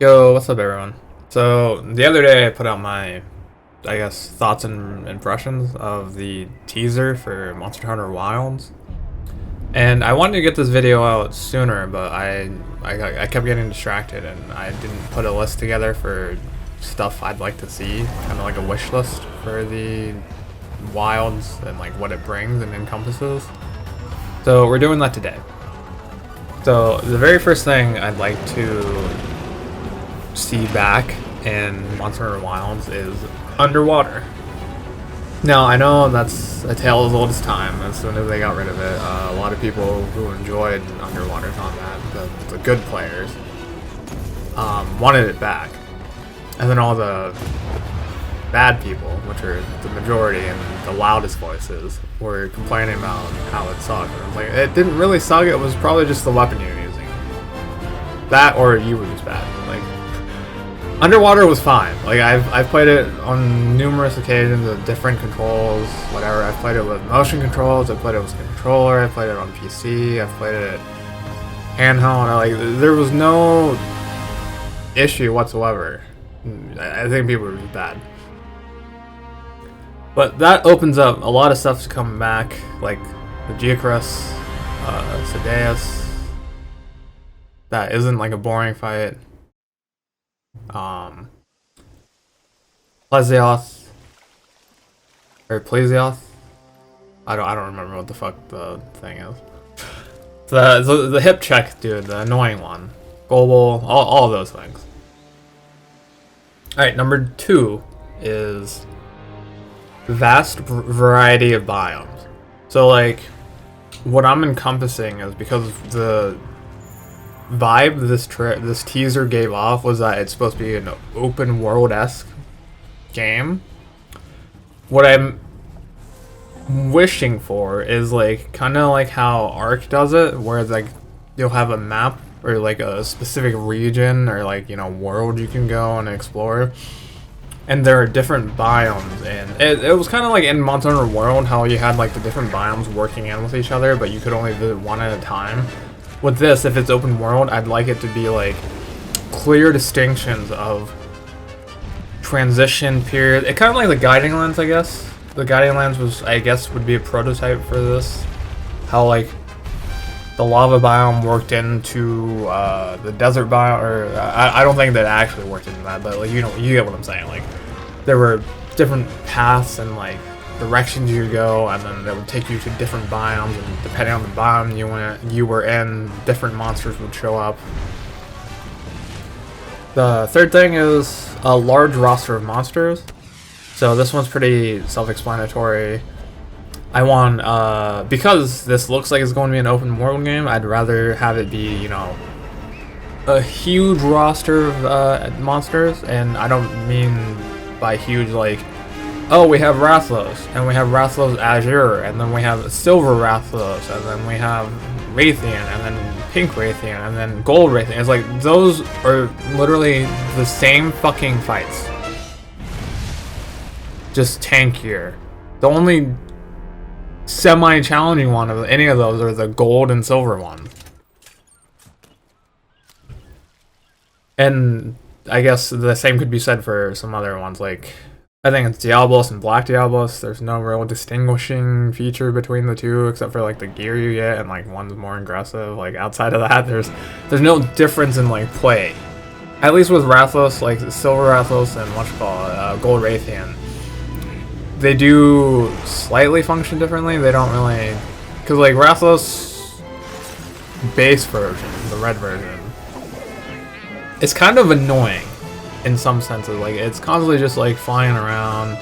Yo, what's up, everyone? So, the other day I put out my, thoughts and impressions of the teaser for Monster Hunter Wilds. And I wanted to get this video out sooner, but I kept getting distracted and I didn't put a list together for stuff I'd like to see, kind of like a wish list for the Wilds and like what it brings and encompasses. So, we're doing that today. So, the very first thing I'd like to see back in Monster Hunter Wilds is underwater. Now, I know that's a tale as old as time. As soon as they got rid of it, a lot of people who enjoyed underwater combat, the good players, wanted it back. And then all the bad people, which are the majority and the loudest voices, were complaining about how it sucked. And I was like, it didn't really suck, it was probably just the weapon you're using. That or you were just bad. Like, underwater was fine. Like I've played it on numerous occasions with different controls, whatever. I've played it with motion controls. I've played it with a controller. I've played it on PC. I've played it handheld. There was no issue whatsoever. I think people were just bad. But that opens up a lot of stuff to come back, like the Geocaris, Sedeus. That isn't like a boring fight. Plesioth or Plesioth. I don't remember what the fuck the thing is. The hip check dude, the annoying one. Global, all of those things. Alright, number 2 is vast variety of biomes. So like what I'm encompassing is, because the vibe this teaser gave off was that it's supposed to be an open world-esque game. What I'm wishing for is like kind of like how Ark does it, where like you'll have a map or like a specific region or like, you know, world you can go and explore, and there are different biomes. And it was kind of like in Monster Hunter World how you had like the different biomes working in with each other, but you could only visit one at a time. With this, if it's open world, I'd like it to be like clear distinctions of transition period. It kind of like the Guiding Lands, I guess. The Guiding Lands was, I guess, would be a prototype for this. How like the lava biome worked into the desert biome, or I don't think that actually worked into that, but like, you know, you get what I'm saying. Like there were different paths and like directions you go, and then it would take you to different biomes, and depending on the biome you were in, different monsters would show up. The third thing is a large roster of monsters. So this one's pretty self-explanatory. I want, because this looks like it's going to be an open world game, I'd rather have it be, you know, a huge roster of monsters. And I don't mean by huge like, oh, we have Rathlos, and we have Rathlos Azure, and then we have Silver Rathlos, and then we have Raytheon, and then Pink Raytheon, and then Gold Raytheon. It's like, those are literally the same fucking fights. Just tankier. The only semi-challenging one of any of those are the gold and silver ones. And I guess the same could be said for some other ones, like I think it's Diablos and Black Diablos. There's no real distinguishing feature between the two, except for like the gear you get, and like one's more aggressive. Like outside of that, there's no difference in like play. At least with Rathlos, like Silver Rathlos and Gold Raytheon, they do slightly function differently. They don't really, because like Rathlos base version, the red version, it's kind of annoying. In some senses, like it's constantly just like flying around,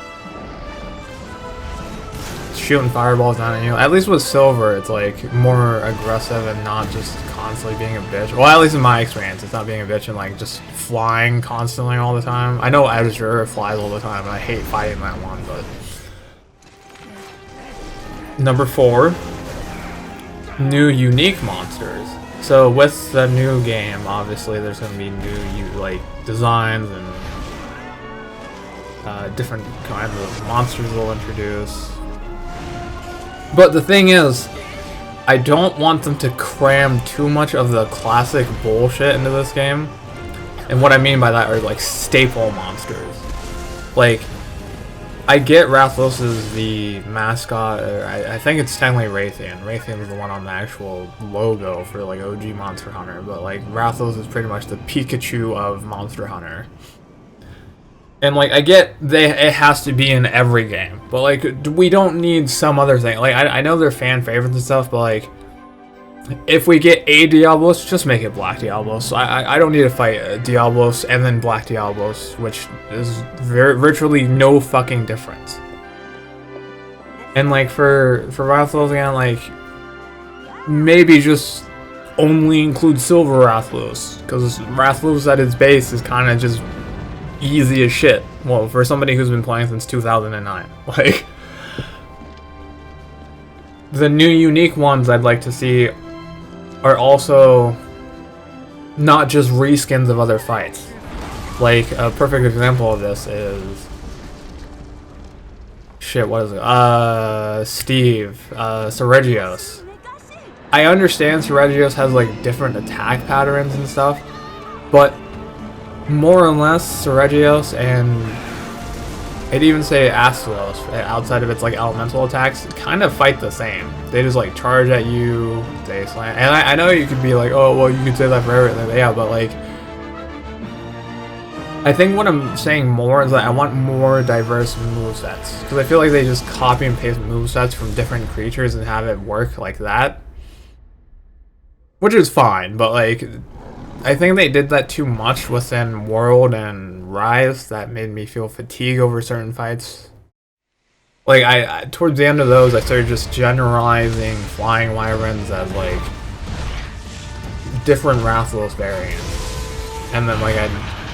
shooting fireballs down at you. At least with Silver, it's like more aggressive and not just constantly being a bitch. Well, at least in my experience, it's not being a bitch and like just flying constantly all the time. I know Azure flies all the time, and I hate fighting that one. But number 4, new unique monsters. So with the new game, obviously there's going to be new like designs and different kinds of monsters they'll introduce. But the thing is, I don't want them to cram too much of the classic bullshit into this game. And what I mean by that are like staple monsters. Like, I get Rathalos is the mascot, or I think it's technically Raytheon. Raytheon is the one on the actual logo for like OG Monster Hunter, but like Rathalos is pretty much the Pikachu of Monster Hunter. And like, I get it has to be in every game, but like, we don't need some other thing. Like, I know they're fan favorites and stuff, but like, if we get a Diablos, just make it Black Diablos. I don't need to fight Diablos and then Black Diablos, which is virtually no fucking difference. And like for Rathalos again, like maybe just only include Silver Rathalos, because Rathalos at its base is kind of just easy as shit. Well, for somebody who's been playing since 2009, like the new unique ones I'd like to see are also not just reskins of other fights. Like, a perfect example of this is... shit, what is it? Steve. Seregios. I understand Seregios has, like, different attack patterns and stuff, but more or less, Seregios and... I'd even say Astalos, outside of its like elemental attacks, kind of fight the same. They just like charge at you, they slam. And I know you could be like, oh, well, you could say that for everything. Yeah, but like, I think what I'm saying more is that I want more diverse movesets. Because I feel like they just copy and paste movesets from different creatures and have it work like that. Which is fine, but like, I think they did that too much within World and Rise. That made me feel fatigue over certain fights. Like, I towards the end of those, I started just generalizing Flying Wyverns as like different Rathalos variants, and then like I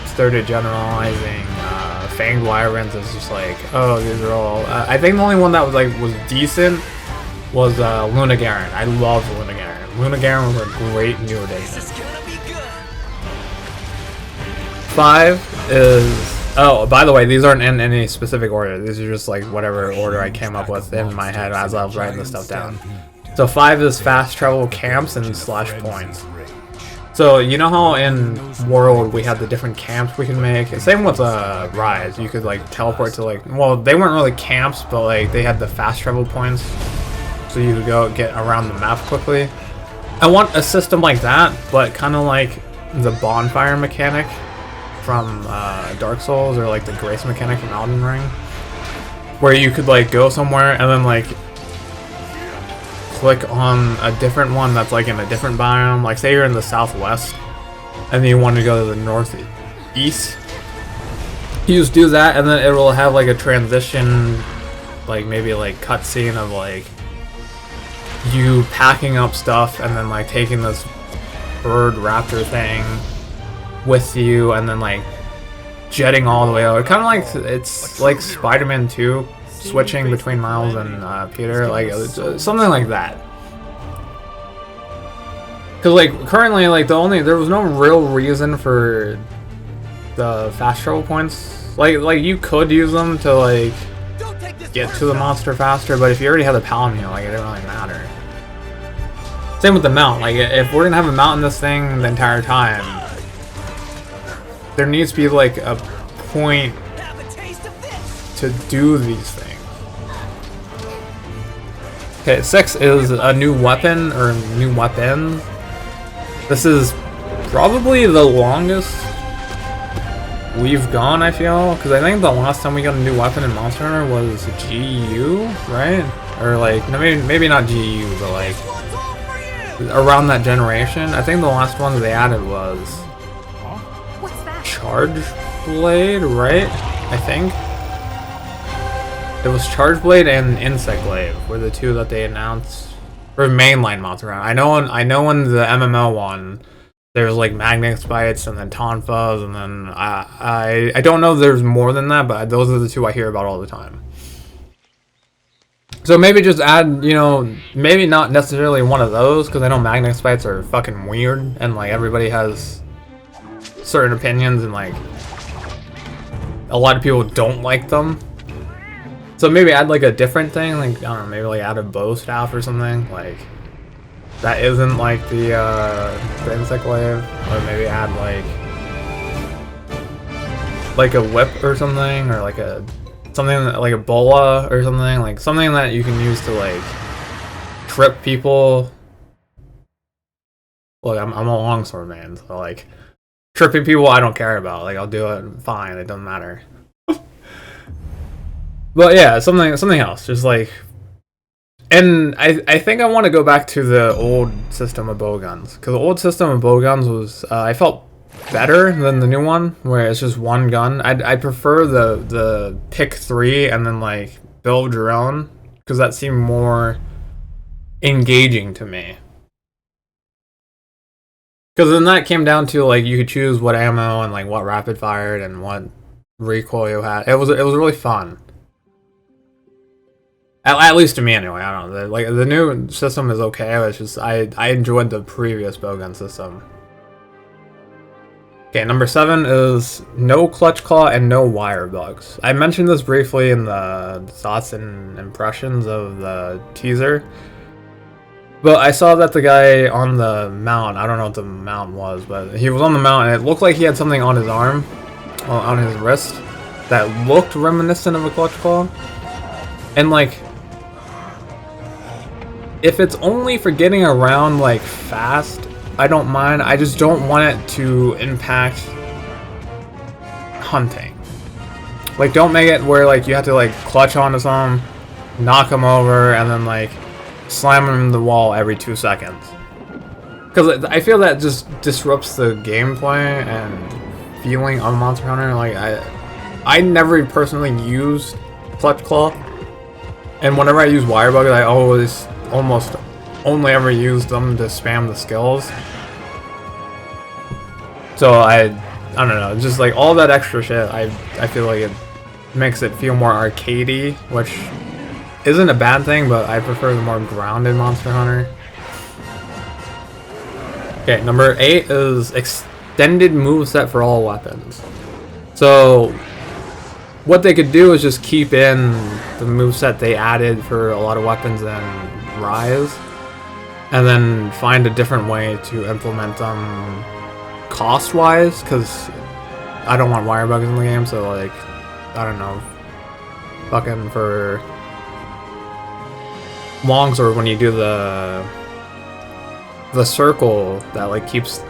started generalizing Fanged Wyverns as just like, oh, these are all. I think the only one that was decent was Lunagaron. I loved Lunagaron. Lunagaron was a great new addition. 5 is... Oh, by the way, these aren't in any specific order. These are just like whatever order I came up with in my head as I was writing this stuff down. So 5 is fast travel camps and slash points. So you know how in World we had the different camps we can make? Same with Rise. You could like teleport to like... Well, they weren't really camps, but like they had the fast travel points. So you could go get around the map quickly. I want a system like that, but kind of like the bonfire mechanic from Dark Souls, or like the Grace mechanic from Elden Ring, where you could like go somewhere and then like click on a different one that's like in a different biome. Like say you're in the southwest and then you want to go to the northeast, you just do that and then it will have like a transition, like maybe like cutscene of like you packing up stuff and then like taking this bird raptor thing with you and then like jetting all the way over. Kind of like it's like Spider-Man 2 switching between Miles and Peter, like something like that. Because like currently, like there was no real reason for the fast travel points. Like you could use them to like get to the monster faster, but if you already have the Palamute, like it didn't really matter. Same with the mount. Like if we're gonna have a mount in this thing the entire time, there needs to be like a point to do these things. Okay, 6 is a new weapon, or new weapon. This is probably the longest we've gone, I feel, because I think the last time we got a new weapon in Monster Hunter was GU, right? Or like, no, maybe not GU, but like around that generation. I think the last one they added was Charge Blade, right? I think it was Charge Blade and Insect Glaive were the two that they announced for mainline Monster Hunter. I know in the MMO one there's like Magnet Spites and then Tonfas, and then I don't know if there's more than that, but those are the two I hear about all the time. So maybe just add, you know, maybe not necessarily one of those, because I know Magnet Spites are fucking weird and like everybody has certain opinions, and like a lot of people don't like them. So maybe add like a different thing, like I don't know, maybe like add a bow staff or something like that isn't like the Insect Glaive, or maybe add like like a whip or something, or like a something like a bola or something, like something that you can use to like trip people. Look, I'm a longsword man, so like tripping people I don't care about. Like I'll do it fine, it doesn't matter. But yeah, something else, just like. And I think I want to go back to the old system of bowguns, because the old system of bowguns was I felt better than the new one, where it's just one gun. I prefer the pick 3 and then like build your own, because that seemed more engaging to me. Because then that came down to like you could choose what ammo and like what rapid fired and what recoil you had. It was really fun. At least to me, anyway. I don't know. Like the new system is okay. It's just I enjoyed the previous bowgun system. Okay, number 7 is no clutch claw and no wire bugs. I mentioned this briefly in the thoughts and impressions of the teaser, but I saw that the guy on the mount, I don't know what the mount was, but he was on the mount and it looked like he had something on his arm, on his wrist, that looked reminiscent of a clutch claw, and like. If it's only for getting around like fast, I don't mind. I just don't want it to impact hunting. Like don't make it where like you have to like clutch onto someone, knock them over, and then like slam them in the wall every 2 seconds. Because I feel that just disrupts the gameplay and feeling of Monster Hunter. Like I never personally used Clutch Claw, and whenever I use Wirebug, I always almost only ever used them to spam the skills. So I don't know, just like all that extra shit, I feel like it makes it feel more arcadey, which isn't a bad thing, but I prefer the more grounded Monster Hunter. Okay, number 8 is extended moveset for all weapons. So what they could do is just keep in the moveset they added for a lot of weapons and Rise, and then find a different way to implement them cost-wise, because I don't want Wirebugs in the game, so like, I don't know, fucking for longsword, when you do the circle that like keeps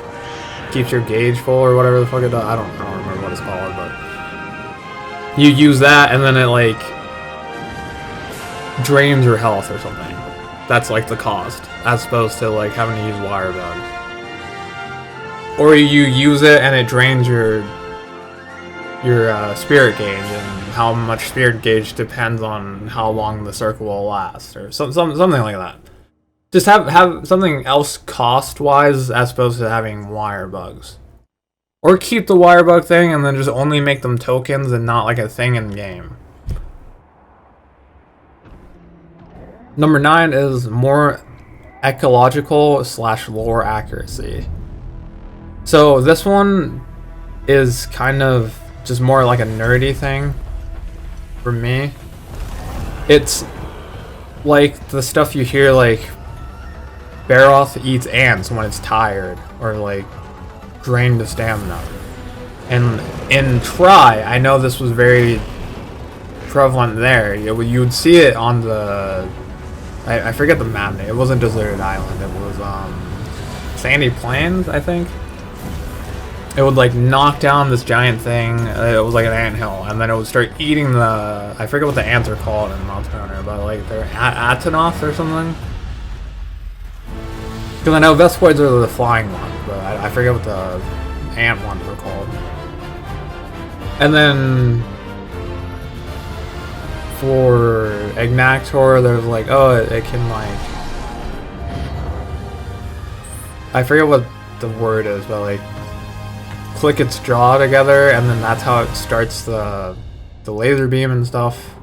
your gauge full or whatever the fuck it does, I don't remember what it's called, but you use that and then it like drains your health or something. That's like the cost, as opposed to like having to use Wirebug. Or you use it and it drains your spirit gauge, and how much spirit gauge depends on how long the circle will last, or something like that. Just have something else cost-wise as opposed to having Wirebugs. Or keep the Wirebug thing and then just only make them tokens and not like a thing in game. Number 9 is more ecological / lore accuracy. So this one is kind of just more like a nerdy thing for me. It's like the stuff you hear like Baroth eats ants when it's tired, or like drained of stamina. And in Try, I know this was very prevalent there. You would see it on the I forget the map name. It wasn't Deserted Island. It was Sandy Plains, I think. It would like knock down this giant thing. It was like an anthill, and then it would start eating the. I forget what the ants are called in Monster Hunter, but like they're Atanoth or something. Because I know Vespoids are the flying ones, but I forget what the ant ones were called. And then for Ignactor, there's like, oh, it can like, I forget what the word is, but like click its jaw together, and then that's how it starts the laser beam and stuff.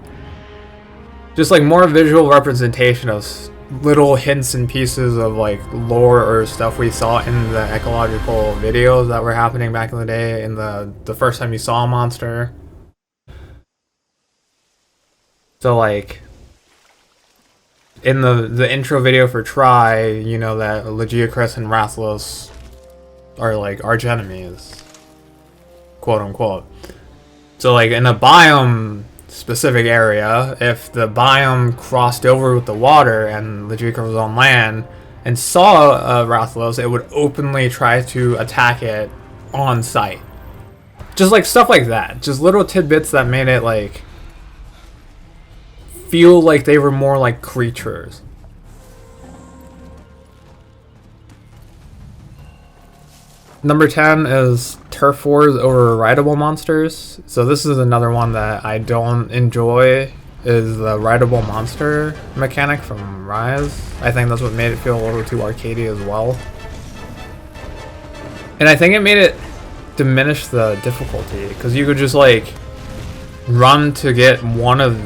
Just like more visual representation of little hints and pieces of like lore or stuff we saw in the ecological videos that were happening back in the day, in the first time you saw a monster. So like in the intro video for Try, you know that Legiacris and Rathlos are like arch enemies, quote unquote. So like in a biome specific area, if the biome crossed over with the water and the Draco was on land and saw a Rathalos, it would openly try to attack it on sight. Just like stuff like that. Just little tidbits that made it like feel like they were more like creatures. Number 10 is turf wars over rideable monsters. So this is another one that I don't enjoy, is the rideable monster mechanic from Rise. I think that's what made it feel a little too arcadey as well. And I think it made it diminish the difficulty, because you could just like run to get one of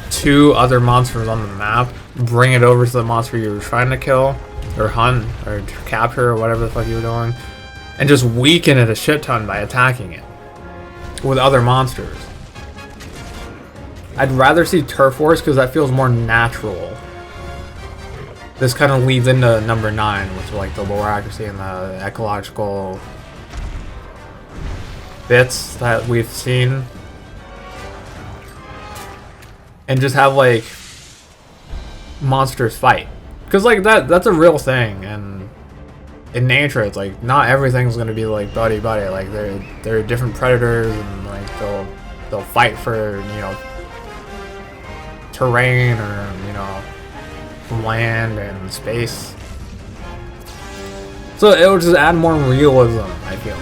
2 other monsters on the map, bring it over to the monster you were trying to kill, or hunt, or capture, or whatever the fuck you were doing, and just weaken it a shit ton by attacking it with other monsters. I'd rather see turf wars because that feels more natural. This kind of leads into number 9, which is like the lower accuracy and the ecological bits that we've seen. And just have like monsters fight. Because like that's a real thing, and in nature it's like not everything's gonna be like buddy. Like there are different predators, and like they'll fight for, you know, terrain, or, you know, land and space. So it will just add more realism, I feel.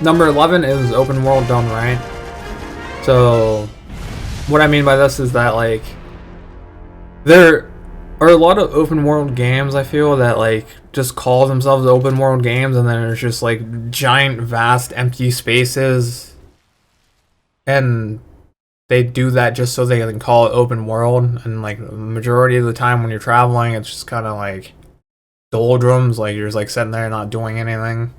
Number 11 is open world done right. So what I mean by this is that like there are a lot of open world games, I feel, that like just call themselves open world games, and then there's just like giant vast empty spaces, and they do that just so they can call it open world. And like the majority of the time when you're traveling, it's just kind of like doldrums, like you're just like sitting there not doing anything.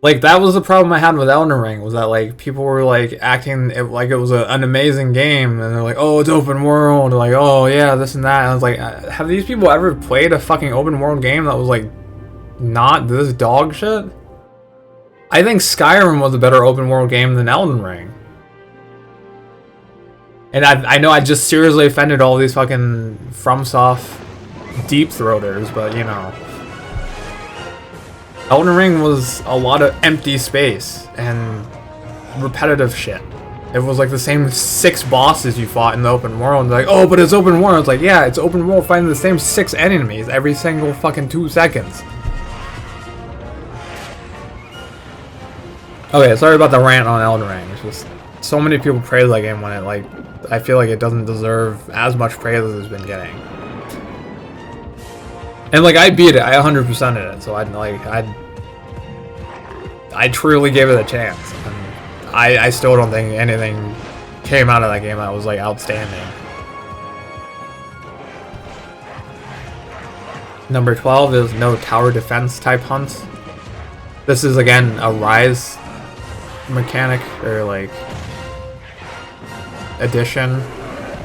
Like that was the problem I had with Elden Ring, was that like people were like acting like it was an amazing game, and they're like, oh, it's open world, like, oh yeah, this and that. And I was like, have these people ever played a fucking open world game that was like not this dog shit? I think Skyrim was a better open world game than Elden Ring. And I know I just seriously offended all these fucking FromSoft deep throaters, but you know, Elden Ring was a lot of empty space and repetitive shit. It was like the same 6 bosses you fought in the open world. Like, oh, but it's open world. It's like, yeah, it's open world fighting the same 6 enemies every single fucking 2 seconds. Okay, sorry about the rant on Elden Ring. It's just so many people praise that game when it, like, I feel like it doesn't deserve as much praise as it's been getting. And like I beat it, I 100%ed it, so I truly gave it a chance. And I still don't think anything came out of that game that was like outstanding. Number 12 is no tower defense type hunts. This is again a Rise mechanic, or like addition,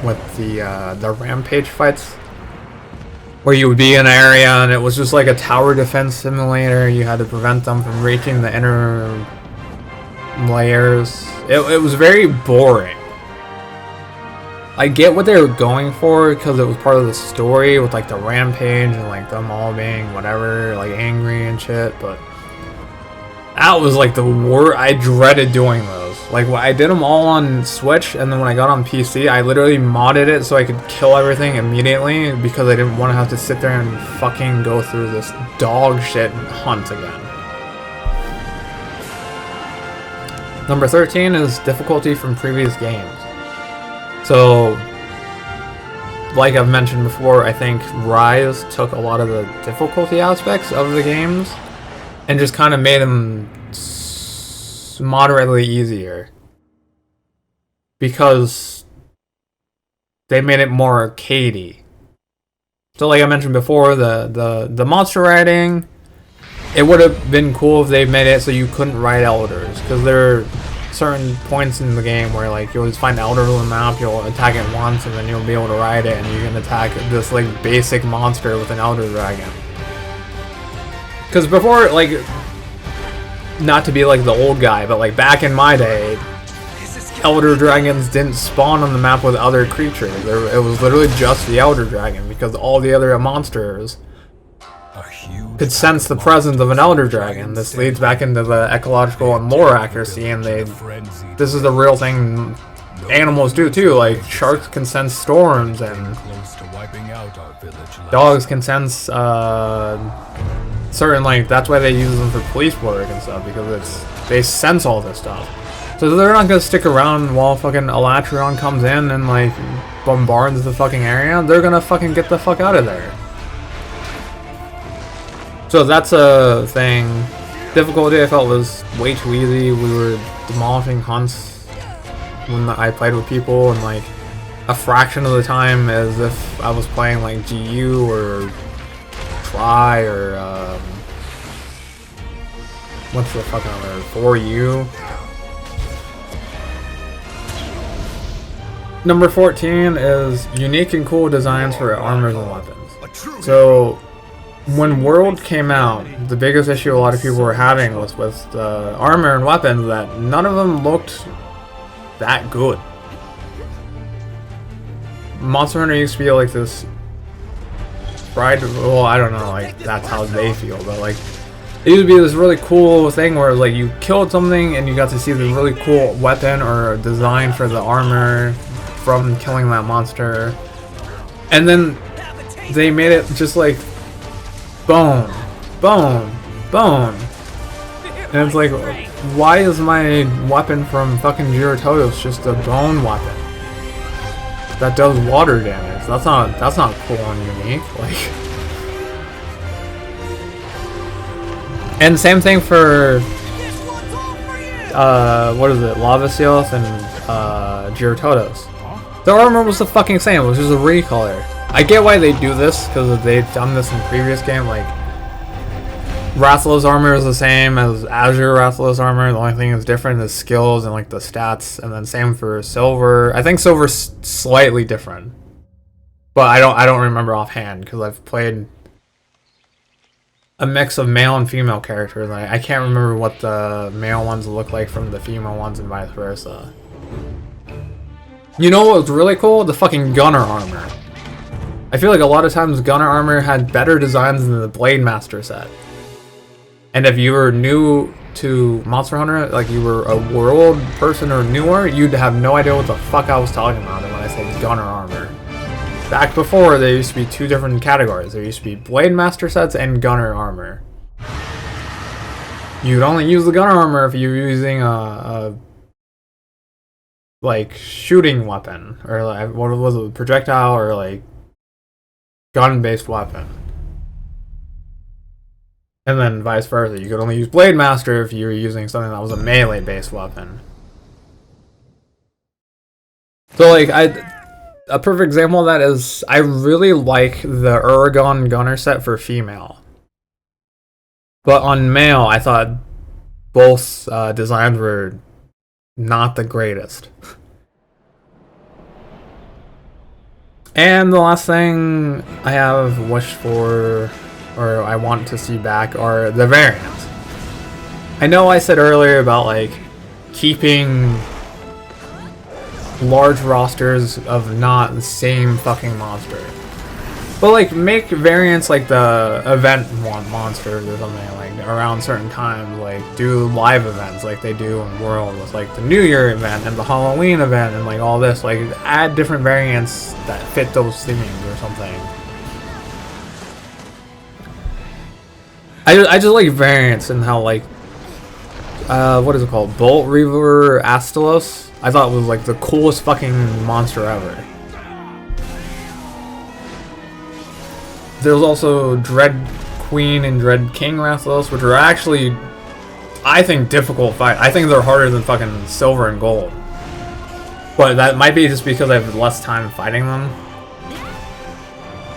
with the rampage fights, where you would be in an area and it was just like a tower defense simulator. You had to prevent them from reaching the inner layers. It was very boring. I get what they were going for because it was part of the story with like the rampage and like them all being whatever, like angry and shit, but that was like the worst. I dreaded doing those. Like I did them all on Switch, and then when I got on PC, I literally modded it so I could kill everything immediately because I didn't want to have to sit there and fucking go through this dog shit hunt again. Number 13 is difficulty from previous games. So, like I've mentioned before, I think Rise took a lot of the difficulty aspects of the games and just kind of made them moderately easier, because they made it more arcadey. So like I mentioned before, the monster riding, it would have been cool if they made it so you couldn't ride elders, because there are certain points in the game where like you'll just find elders on the map, you'll attack it once, and then you'll be able to ride it, and you can attack this like basic monster with an elder dragon. Because before, like, not to be like the old guy, but like back in my day, Elder Dragons didn't spawn on the map with other creatures. It was literally just the Elder Dragon, because all the other monsters could sense the presence of an Elder Dragon. This leads back into the ecological and lore accuracy, and this is the real thing animals do too. Like sharks can sense storms, and dogs can sense certain, like, that's why they use them for police work and stuff, because they sense all this stuff. So they're not gonna stick around while fucking Elatrion comes in and like bombards the fucking area. They're gonna fucking get the fuck out of there. So that's a thing. Difficulty I felt was way too easy. We were demolishing hunts when I played with people, and like a fraction of the time as if I was playing like GU or Try or what's the fucking other 4U. Number 14 is unique and cool designs for armors and weapons. So when World came out, the biggest issue a lot of people were having was with the armor and weapons, that none of them looked that good. Monster Hunter used to be like this pride, well, I don't know, like that's how they feel, but like it used to be this really cool thing where like you killed something and you got to see the really cool weapon or design for the armor from killing that monster, and then they made it just like bone, bone, bone, and it's like, why is my weapon from fucking Gyrotodos just a bone weapon that does water damage? That's not cool and unique. Like, and same thing for what is it, Lavaseoth and Gyrotodos. The armor was the fucking same. It was just a recolor. I get why they do this, because they've done this in previous game. Like Rathalos armor is the same as Azure Rathalos armor. The only thing that's different is skills and like the stats. And then same for Silver. I think Silver's slightly different, but I don't remember offhand, because I've played a mix of male and female characters. I can't remember what the male ones look like from the female ones and vice versa. You know what was really cool? The fucking Gunner armor. I feel like a lot of times Gunner armor had better designs than the Blade Master set. And if you were new to Monster Hunter, like you were a world person or newer, you'd have no idea what the fuck I was talking about when I said Gunner armor. Back before, there used to be two different categories. There used to be Blade Master sets and Gunner armor. You'd only use the Gunner armor if you were using a like shooting weapon, or like what was it, projectile, or like gun-based weapon. And then vice versa. You could only use Blade Master if you were using something that was a melee-based weapon. So like a perfect example of that is, I really like the Uragon Gunner set for female. But on male, I thought both designs were not the greatest. And the last thing I have wished for, or I want to see back, are the variants. I know I said earlier about like keeping large rosters of not the same fucking monster, but like make variants like the event monsters or something, like around certain times, like do live events like they do in World with like the New Year event and the Halloween event and like all this, like add different variants that fit those themes or something. I just like variants and how like what is it called, Bolt Reaver Astalos. I thought it was like the coolest fucking monster ever. There's also Dread Queen and Dread King Rathalos, which are actually, I think, difficult fight. I think they're harder than fucking Silver and Gold. But that might be just because I have less time fighting them.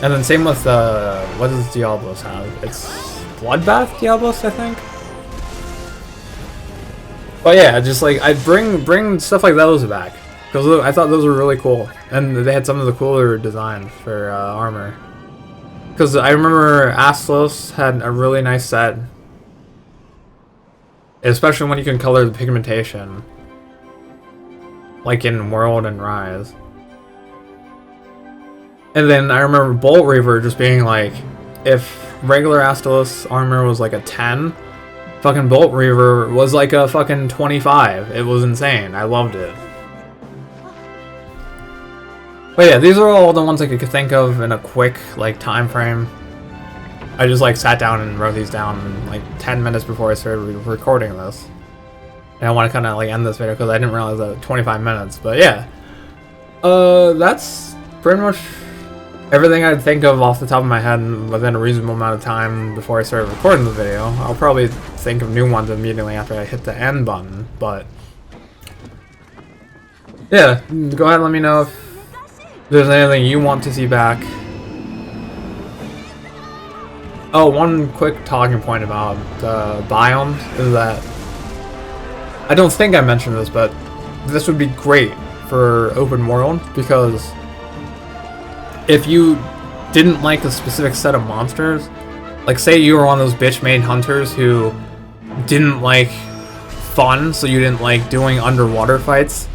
And then same with, what does Diablos have? It's Bloodbath Diablos, I think? But yeah, just like, I'd bring stuff like those back. Because I thought those were really cool. And they had some of the cooler designs for armor. Because I remember Aslos had a really nice set. especially when you can color the pigmentation, like in World and Rise. And then I remember Bolt Reaver just being like, if regular Astalos armor was like a 10, fucking Bolt Reaver was like a fucking 25. It was insane. I loved it. But yeah, these are all the ones I could think of in a quick like time frame. I just like sat down and wrote these down like 10 minutes before I started recording this. And I want to kind of like end this video because I didn't realize that 25 minutes. But yeah, that's pretty much everything I'd think of off the top of my head within a reasonable amount of time before I started recording the video. I'll probably think of new ones immediately after I hit the end button, but yeah, go ahead and let me know if there's anything you want to see back. Oh, one quick talking point about Biomes is that I don't think I mentioned this, but this would be great for open world because if you didn't like a specific set of monsters, like say you were one of those bitch-made hunters who didn't like fun, so you didn't like doing underwater fights,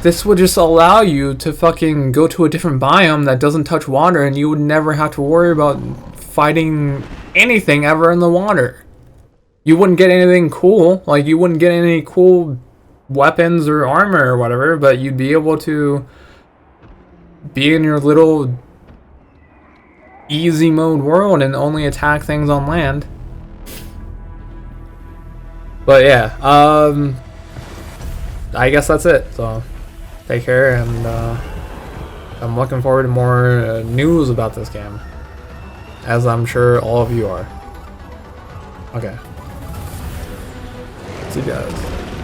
this would just allow you to fucking go to a different biome that doesn't touch water, and you would never have to worry about fighting anything ever in the water. You wouldn't get anything cool, like you wouldn't get any cool weapons or armor or whatever, but you'd be able to be in your little easy mode world and only attack things on land. But yeah, I guess that's it. So take care, and I'm looking forward to more news about this game, as I'm sure all of you are. Okay. See you guys.